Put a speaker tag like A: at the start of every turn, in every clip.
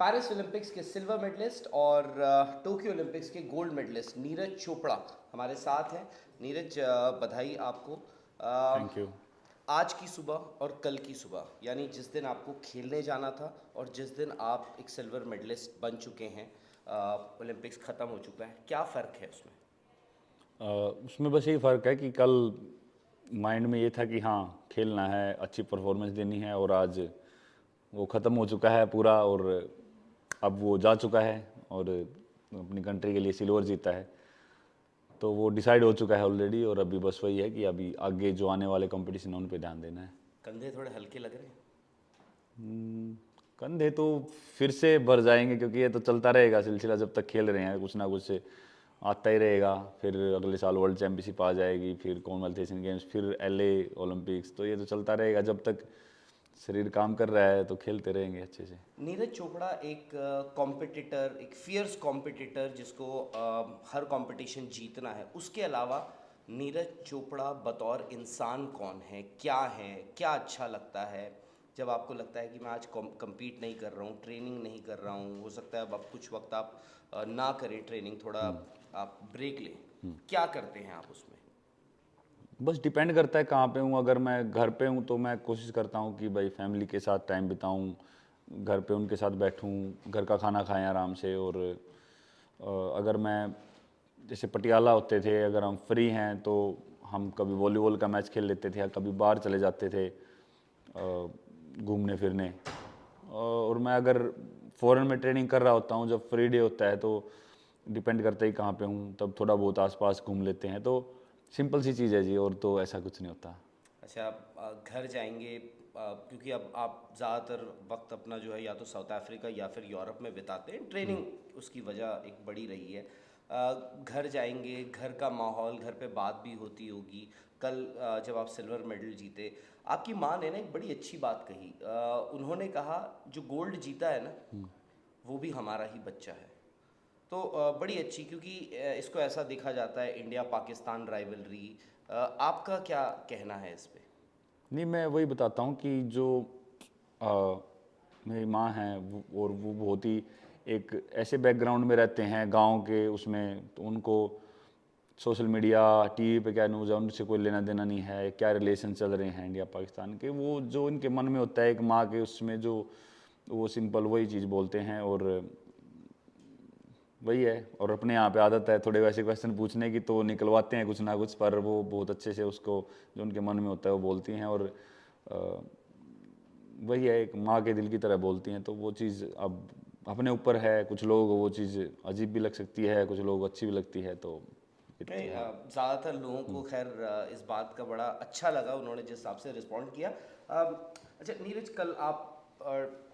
A: Paris Olympics के silver medallist और Tokyo Olympics के गोल्ड मेडलिस्ट नीरज चोपड़ा हमारे साथ हैं। नीरज, बधाई आपको।
B: Thank you.
A: आज की सुबह और कल की सुबह, यानी जिस दिन आपको खेलने जाना था और जिस दिन आप एक सिल्वर मेडलिस्ट बन चुके हैं, ओलंपिक्स ख़त्म हो चुका है, क्या फ़र्क है उसमें?
B: उसमें बस यही फ़र्क है कि कल माइंड में ये था कि हाँ खेलना है, अच्छी परफॉर्मेंस देनी है, और आज वो ख़त्म हो चुका है पूरा, और अब वो जा चुका है और अपनी कंट्री के लिए सिल्वर जीता है। तो वो डिसाइड हो चुका है ऑलरेडी, और अभी बस वही है कि अभी आगे जो आने वाले कंपटीशन है उन पे ध्यान देना है।
A: कंधे थोड़े हल्के लग रहे हैं।
B: कंधे तो फिर से भर जाएंगे, क्योंकि ये तो चलता रहेगा सिलसिला, जब तक खेल रहे हैं कुछ ना कुछ आता ही रहेगा। फिर अगले साल वर्ल्ड चैंपियनशिप आ जाएगी, फिर कॉमनवेल्थ एशियन गेम्स, फिर एलए ओलंपिक्स, तो ये तो चलता रहेगा। जब तक शरीर काम कर रहा है तो खेलते रहेंगे अच्छे से।
A: नीरज चोपड़ा एक कॉम्पिटिटर, एक फियर्स कॉम्पिटिटर जिसको हर कंपटीशन जीतना है। उसके अलावा नीरज चोपड़ा बतौर इंसान कौन है, क्या है, क्या अच्छा लगता है? जब आपको लगता है कि मैं आज compete नहीं कर रहा हूँ, ट्रेनिंग नहीं कर रहा हूँ, हो सकता है अब कुछ वक्त आप ना करें ट्रेनिंग, थोड़ा आप ब्रेक लें, क्या करते हैं आप उसमें?
B: बस डिपेंड करता है कहाँ पे हूँ। अगर मैं घर पे हूँ तो मैं कोशिश करता हूँ कि भाई फैमिली के साथ टाइम बिताऊँ, घर पे उनके साथ बैठूँ, घर का खाना खाएं आराम से। और अगर मैं, जैसे पटियाला होते थे, अगर हम फ्री हैं तो हम कभी वॉलीबॉल का मैच खेल लेते थे, या कभी बाहर चले जाते थे घूमने फिरने। और मैं अगर फ़ॉरेन में ट्रेनिंग कर रहा होता हूँ, जब फ्री डे होता है तो डिपेंड करता है कहाँ पे हूँ, तब थोड़ा बहुत आसपास घूम लेते हैं। तो सिंपल सी चीज़ है जी, और तो ऐसा कुछ नहीं होता।
A: अच्छा, आप घर जाएंगे, क्योंकि अब आप ज़्यादातर वक्त अपना जो है या तो साउथ अफ्रीका या फिर यूरोप में बिताते हैं, ट्रेनिंग उसकी वजह एक बड़ी रही है। घर जाएंगे, घर का माहौल, घर पे बात भी होती होगी। कल जब आप सिल्वर मेडल जीते, आपकी माँ ने ना एक बड़ी अच्छी बात कही। उन्होंने कहा जो गोल्ड जीता है ना, वो भी हमारा ही बच्चा है। तो बड़ी अच्छी, क्योंकि इसको ऐसा देखा जाता है इंडिया पाकिस्तान राइवलरी। आपका क्या कहना है इस पे?
B: नहीं, मैं वही बताता हूँ कि जो आ, मेरी माँ हैं और वो बहुत ही एक ऐसे बैकग्राउंड में रहते हैं गांव के उसमें, तो उनको सोशल मीडिया, टीवी पे क्या न्यूज़ है उनसे कोई लेना देना नहीं है। क्या रिलेशन चल रहे हैं इंडिया पाकिस्तान के, वो जो इनके मन में होता है एक माँ के, उसमें जो वो सिंपल वही चीज़ बोलते हैं, और वही है। और अपने यहाँ पे आदत है थोड़े वैसे क्वेश्चन पूछने की, तो निकलवाते हैं कुछ ना कुछ, पर वो बहुत अच्छे से उसको जो उनके मन में होता है वो बोलती हैं। और अ, वही है, एक माँ के दिल की तरह बोलती हैं। तो वो चीज़ अब अपने ऊपर है, कुछ लोग वो चीज़ अजीब भी लग सकती है, कुछ लोग अच्छी भी लगती है। तो
A: नहीं,
B: हाँ।
A: ज़्यादातर लोगों को खैर इस बात का बड़ा अच्छा लगा, उन्होंने जिस हिसाब से रिस्पॉन्ड किया। अच्छा नीरज, कल आप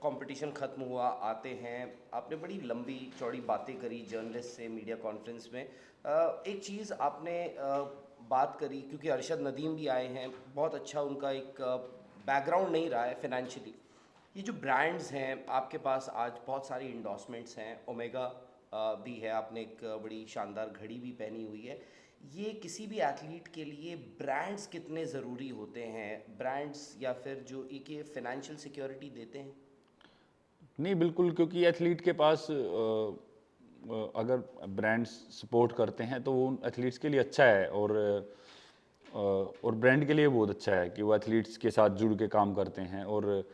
A: कंपटीशन ख़त्म हुआ, आते हैं, आपने बड़ी लंबी चौड़ी बातें करी जर्नलिस्ट से मीडिया कॉन्फ्रेंस में। एक चीज़ आपने बात करी, क्योंकि अरशद नदीम भी आए हैं, बहुत अच्छा उनका एक बैकग्राउंड नहीं रहा है फिनेंशियली। ये जो ब्रांड्स हैं आपके पास, आज बहुत सारी इंडोर्समेंट्स हैं, ओमेगा भी है, आपने एक बड़ी शानदार घड़ी भी पहनी हुई है। ये किसी भी एथलीट के लिए ब्रांड्स कितने ज़रूरी होते हैं? ब्रांड्स या फिर जो एक ये फिनेंशियल सिक्योरिटी देते हैं?
B: नहीं, बिल्कुल, क्योंकि एथलीट के पास अगर ब्रांड्स सपोर्ट करते हैं तो वो एथलीट्स के लिए अच्छा है। और ब्रांड के लिए बहुत अच्छा है कि वो एथलीट्स के साथ जुड़ के काम करते हैं। और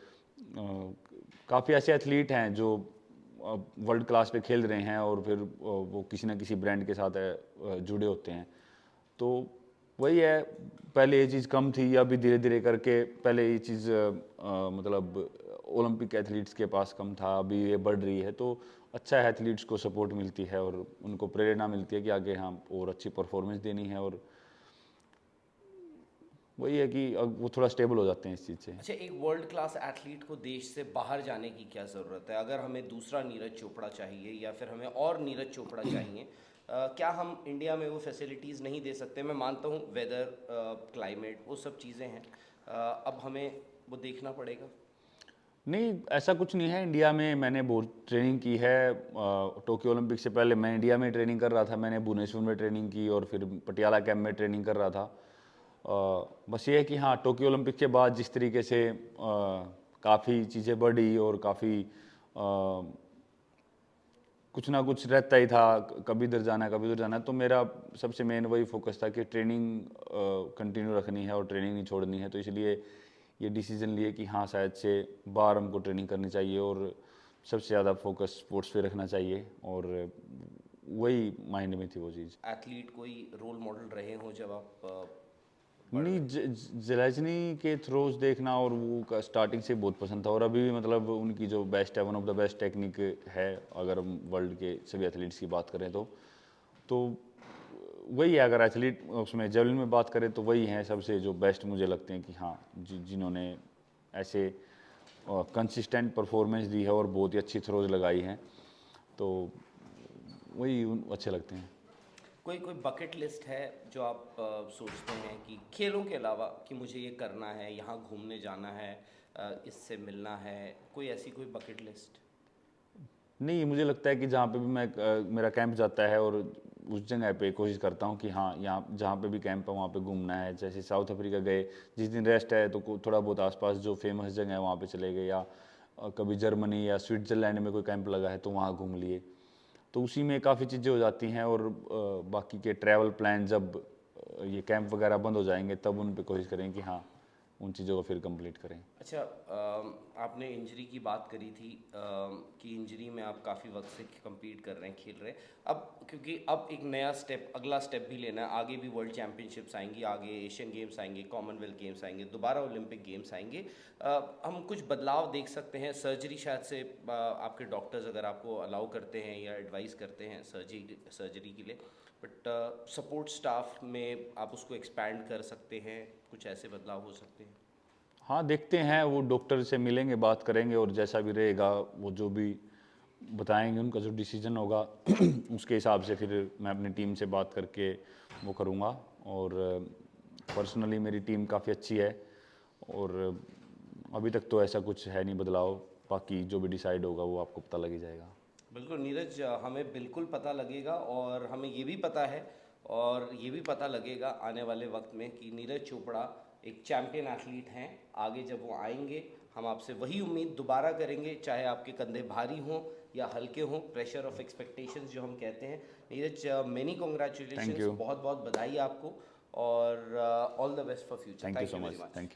B: काफ़ी ऐसे एथलीट हैं जो वर्ल्ड क्लास पे खेल रहे हैं, और फिर वो किसी ना किसी ब्रांड के साथ जुड़े होते हैं। तो वही है, पहले ये चीज़ कम थी, अभी धीरे धीरे करके, पहले ये चीज़ मतलब ओलंपिक एथलीट्स के पास कम था, अभी ये बढ़ रही है। तो अच्छा है, एथलीट्स को सपोर्ट मिलती है और उनको प्रेरणा मिलती है कि आगे हम और अच्छी परफॉर्मेंस देनी है। और वही है कि अब वो थोड़ा स्टेबल हो जाते हैं इस चीज़ से।
A: अच्छा, एक वर्ल्ड क्लास एथलीट को देश से बाहर जाने की क्या ज़रूरत है? अगर हमें दूसरा नीरज चोपड़ा चाहिए या फिर हमें और नीरज चोपड़ा चाहिए, क्या हम इंडिया में वो फैसिलिटीज़ नहीं दे सकते? मैं मानता हूँ वेदर, क्लाइमेट, वो सब चीज़ें हैं, अब हमें वो देखना पड़ेगा।
B: नहीं, ऐसा कुछ नहीं है। इंडिया में मैंने बहुत ट्रेनिंग की है। टोक्यो ओलंपिक से पहले मैं इंडिया में ट्रेनिंग कर रहा था, मैंने भुवनेश्वर में ट्रेनिंग की, और फिर पटियाला कैंप में ट्रेनिंग कर रहा था। बस ये है कि हाँ, टोक्यो ओलंपिक के बाद जिस तरीके से काफ़ी चीज़ें बढ़ी और काफ़ी कुछ ना कुछ रहता ही था, कभी इधर जाना है कभी उधर जाना है। तो मेरा सबसे मेन वही फोकस था कि ट्रेनिंग कंटिन्यू रखनी है और ट्रेनिंग नहीं छोड़नी है। तो इसलिए ये डिसीजन लिए कि हाँ शायद से बाहर हमको ट्रेनिंग करनी चाहिए और सबसे ज़्यादा फोकस स्पोर्ट्स पे रखना चाहिए, और वही माइंड में थी वो चीज़।
A: एथलीट कोई रोल मॉडल रहे हो जब आप
B: नहीं, जलाजनी के थ्रोज देखना और वो का स्टार्टिंग से बहुत पसंद था, और अभी भी मतलब उनकी जो बेस्ट है, one of the best technique है अगर हम वर्ल्ड के सभी एथलीट्स की बात करें तो वही है। अगर एथलीट उसमें जेवलिन में बात करें तो वही हैं सबसे जो बेस्ट मुझे लगते हैं कि हाँ जिन्होंने ऐसे कंसिस्टेंट परफॉर्मेंस दी है और बहुत ही अच्छी थ्रोज लगाई हैं, तो वही अच्छे लगते हैं।
A: कोई कोई बकेट लिस्ट है जो आप सोचते हैं कि खेलों के अलावा कि मुझे ये करना है, यहाँ घूमने जाना है, इससे मिलना है, कोई ऐसी कोई बकेट लिस्ट?
B: नहीं, मुझे लगता है कि जहाँ पे भी मैं मेरा कैंप जाता है और उस जगह पे कोशिश करता हूँ कि हाँ यहाँ जहाँ पे भी कैंप है वहाँ पे घूमना है। जैसे साउथ अफ्रीका गए, जिस दिन रेस्ट है तो थोड़ा बहुत आसपास जो फेमस जगह है वहाँ पे चले गए, या कभी जर्मनी या स्विट्ज़रलैंड में कोई कैंप लगा है तो वहाँ घूम लिए। तो उसी में काफ़ी चीज़ें हो जाती हैं, और बाकी के ट्रैवल प्लान जब ये कैंप वगैरह बंद हो जाएंगे तब उन पे कोशिश करेंगे कि हाँ उन चीज़ों को फिर कंप्लीट करें।
A: अच्छा, आपने इंजरी की बात करी थी कि इंजरी में आप काफ़ी वक्त से compete कर रहे हैं, खेल रहे हैं। अब क्योंकि अब एक नया स्टेप, अगला स्टेप भी लेना है, आगे भी वर्ल्ड चैम्पियनशिप्स आएंगी, आगे एशियन गेम्स आएंगे, कॉमनवेल्थ गेम्स आएंगे, दोबारा ओलंपिक गेम्स आएंगे। हम कुछ बदलाव देख सकते हैं, सर्जरी शायद से आपके डॉक्टर्स अगर आपको अलाउ करते हैं या एडवाइस करते हैं सर्जरी के लिए, बट सपोर्ट स्टाफ में आप उसको एक्सपैंड कर सकते हैं, कुछ ऐसे बदलाव हो सकते हैं?
B: हाँ देखते हैं, वो डॉक्टर से मिलेंगे, बात करेंगे, और जैसा भी रहेगा वो जो भी बताएंगे उनका जो डिसीजन होगा उसके हिसाब से फिर मैं अपनी टीम से बात करके वो करूँगा। और पर्सनली मेरी टीम काफ़ी अच्छी है, और अभी तक तो ऐसा कुछ है नहीं बदलाव। बाकी जो भी डिसाइड होगा वो आपको पता लग ही जाएगा।
A: बिल्कुल नीरज, हमें बिल्कुल पता लगेगा, और हमें ये भी पता है और ये भी पता लगेगा आने वाले वक्त में कि नीरज चोपड़ा एक चैम्पियन एथलीट हैं। आगे जब वो आएंगे हम आपसे वही उम्मीद दोबारा करेंगे, चाहे आपके कंधे भारी हों या हल्के हों, प्रेशर ऑफ एक्सपेक्टेशंस जो हम कहते हैं। Neeraj, many
B: thank
A: congratulations,
B: you.
A: बहुत बहुत बधाई आपको, और all the best for future.
B: Thank you
A: thank
B: so
A: you very
B: much.
A: Much.
B: Thank you.